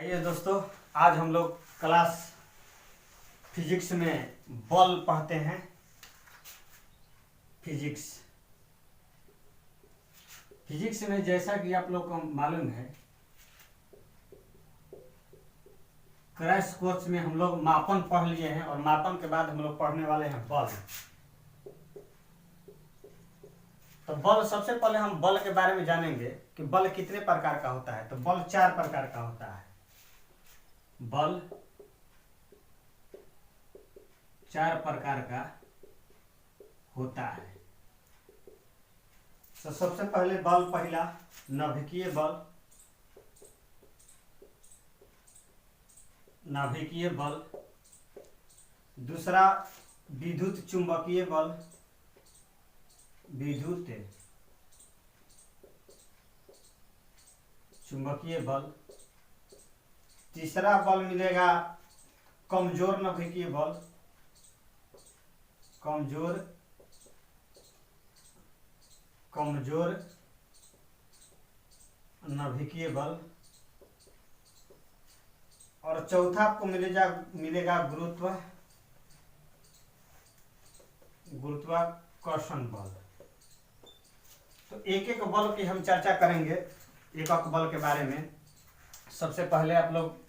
आइए दोस्तों, आज हम लोग क्लास फिजिक्स में बल पढ़ते हैं। फिजिक्स में जैसा कि आप लोग को मालूम है, क्रैश कोर्स में हम लोग मापन पढ़ लिए हैं और मापन के बाद हम लोग पढ़ने वाले हैं बल। तो बल, सबसे पहले हम बल के बारे में जानेंगे कि बल कितने प्रकार का होता है। तो बल 4 प्रकार का होता है। बल 4 प्रकार का होता है। तो सबसे पहले बल, पहला नाभिकीय बल। नाभिकीय बल। दूसरा विद्युत चुंबकीय बल। विद्युत चुंबकीय बल। तीसरा बल मिलेगा कमजोर नाभिकीय बल। कमजोर नाभिकीय बल। और चौथा आपको मिलेगा गुरुत्वाकर्षण बल। तो एक एक बल की हम चर्चा करेंगे, एक एक बल के बारे में। सबसे पहले आप लोग,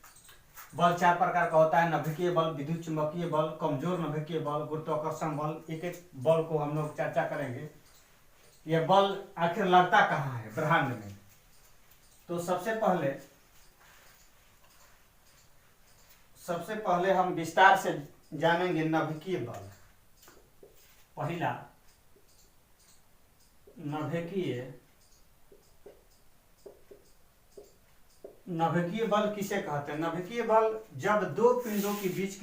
बल 4 प्रकार का होता है। नाभिकीय बल, विद्युत चुंबकीय बल, कमजोर नाभिकीय बल, गुरुत्वाकर्षण बल। एक एक बल को हम लोग चर्चा करेंगे। यह बल आखिर लगता कहाँ है ब्रह्मांड में। तो सबसे पहले हम विस्तार से जानेंगे नाभिकीय बल। पहला नाभिकीय बल किसे कहते हैं? नाभिकीय बल जब दो पिंडों के बीच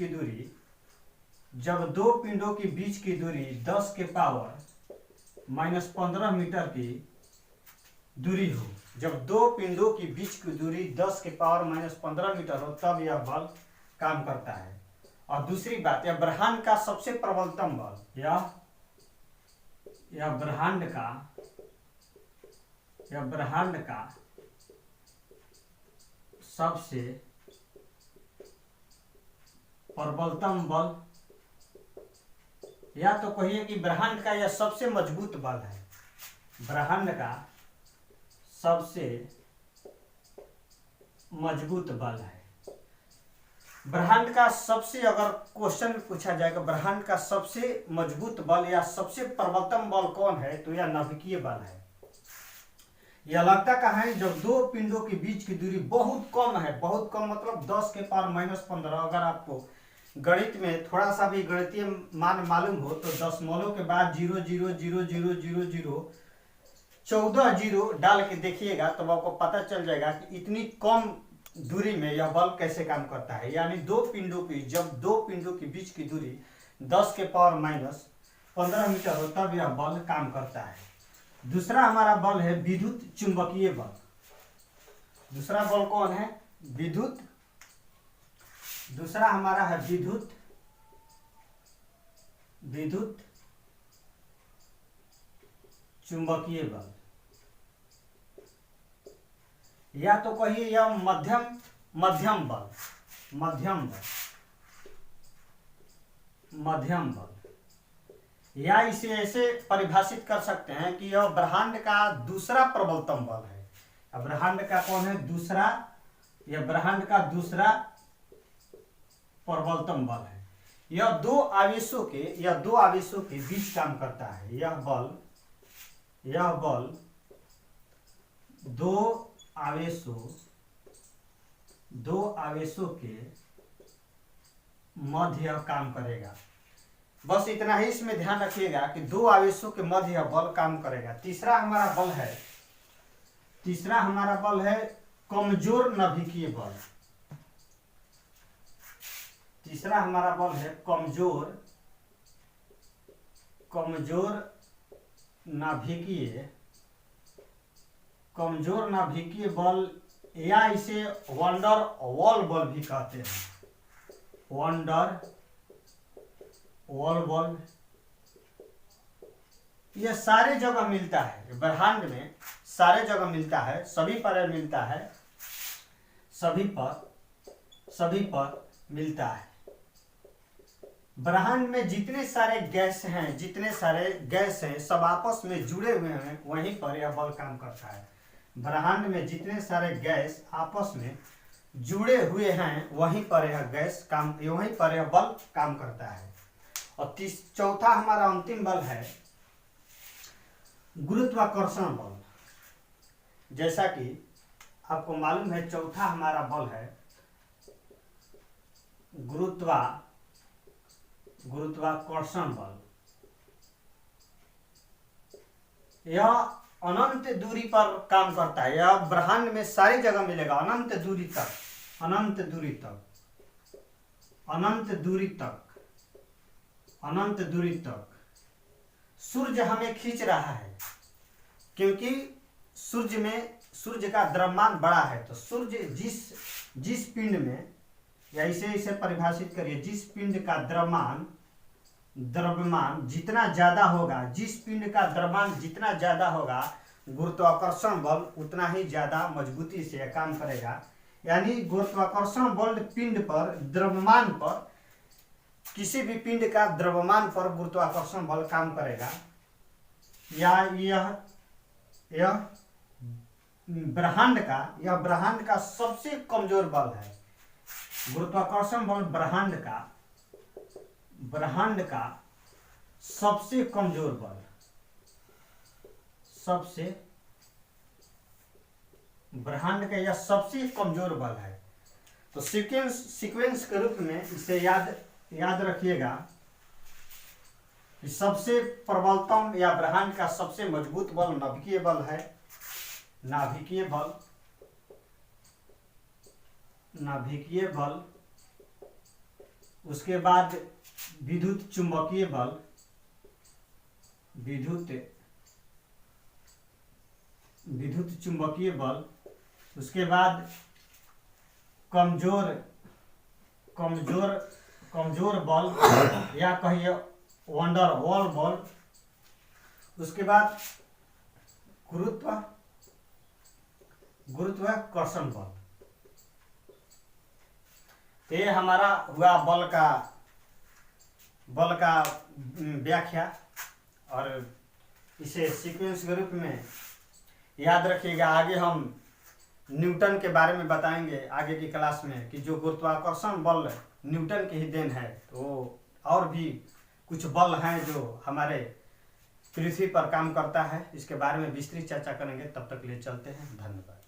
की दूरी 10 के पावर -15 मीटर की दूरी हो। जब दो पिंडों के बीच की दूरी 10 के पावर -15 मीटर हो, तब यह बल काम करता है। और दूसरी बात, यह ब्रह्मांड का सबसे प्रबलतम बल। यह ब्रह्मांड का सबसे प्रबलतम बल, या तो कहिए कि ब्रह्मांड का यह सबसे मजबूत बल है। ब्रह्मांड का सबसे मजबूत बल है। ब्रह्मांड का सबसे, अगर क्वेश्चन पूछा जाएगा ब्रह्मांड का सबसे मजबूत बल या सबसे प्रबलतम बल कौन है, तो यह नाभिकीय बल है। यह लगता कहाँ है? जब दो पिंडों के बीच की दूरी बहुत कम है। बहुत कम मतलब 10 के पावर -15। अगर आपको गणित में थोड़ा सा भी गणितीय मान मालूम हो तो दशमलव के बाद 0.00000 14 जीरो डाल के देखिएगा तो आपको पता चल जाएगा कि इतनी कम दूरी में यह बल कैसे काम करता है। यानी जब दो पिंडों के बीच की दूरी 10 के पावर -15 मीटर हो, तब यह बल काम करता है। दूसरा हमारा बल है विद्युत चुंबकीय बल। दूसरा बल कौन है? दूसरा हमारा है विद्युत चुंबकीय बल, या तो कहिए यह मध्यम बल, या इसे ऐसे परिभाषित कर सकते हैं कि यह ब्रह्मांड का दूसरा प्रबलतम बल है। अब ब्रह्मांड का कौन है? यह ब्रह्मांड का दूसरा प्रबलतम बल है। यह दो आवेशों के बीच काम करता है। यह बल दो आवेशों के मध्य काम करेगा। बस इतना ही इसमें ध्यान रखिएगा कि दो आवेशों के मध्य यह बल काम करेगा। तीसरा हमारा बल है कमजोर नाभिकीय बल। तीसरा हमारा बल है कमजोर नाभिकीय बल, या इसे वंडर वॉल बल भी कहते हैं। वंडर वॉल बल यह सारे जगह मिलता है। ब्रह्मांड में सारे जगह मिलता है, सभी पर मिलता है, सभी पर सभी पर मिलता है। ब्रह्मांड में जितने सारे गैस हैं सब आपस में जुड़े हुए हैं, वहीं पर यह बल काम करता है। ब्रह्मांड में जितने सारे गैस आपस में जुड़े हुए हैं वहीं पर यह बल काम करता है। और चौथा हमारा अंतिम बल है गुरुत्वाकर्षण बल। जैसा कि आपको मालूम है, चौथा हमारा बल है गुरुत्वाकर्षण बल। यह अनंत दूरी पर काम करता है। यह ब्रह्मांड में सारी जगह मिलेगा, अनंत दूरी तक। सूर्य हमें खींच रहा है, क्योंकि सूर्य का द्रव्यमान बड़ा है। तो सूर्य जिस पिंड में, या इसे परिभाषित करिए, जिस पिंड का द्रव्यमान जितना ज्यादा होगा, जिस पिंड का द्रव्यमान जितना ज्यादा होगा, गुरुत्वाकर्षण बल उतना ही ज्यादा मजबूती से काम करेगा। यानी गुरुत्वाकर्षण बल पिंड पर, द्रव्यमान पर, किसी भी पिंड का द्रव्यमान पर गुरुत्वाकर्षण बल काम करेगा। या यह ब्रह्मांड का सबसे कमजोर बल है। गुरुत्वाकर्षण बल ब्रह्मांड का सबसे कमजोर बल, ब्रह्मांड का यह सबसे कमजोर बल है। तो सीक्वेंस के रूप में इसे याद रखिएगा कि सबसे प्रबलतम या ब्रह्मांड का सबसे मजबूत बल नाभिकीय बल है। नाभिकीय बल, उसके बाद विद्युत चुंबकीय बल, उसके बाद कमजोर बल या कहिए वंडर वॉल बल, उसके बाद गुरुत्वाकर्षण बल। ये हमारा हुआ बल का व्याख्या, और इसे सीक्वेंस के रूप में याद रखिएगा। आगे हम न्यूटन के बारे में बताएंगे आगे की क्लास में, कि जो गुरुत्वाकर्षण बल न्यूटन की ही देन है। तो और भी कुछ बल हैं जो हमारे पृथ्वी पर काम करता है, इसके बारे में विस्तृत चर्चा करेंगे। तब तक ले चलते हैं, धन्यवाद।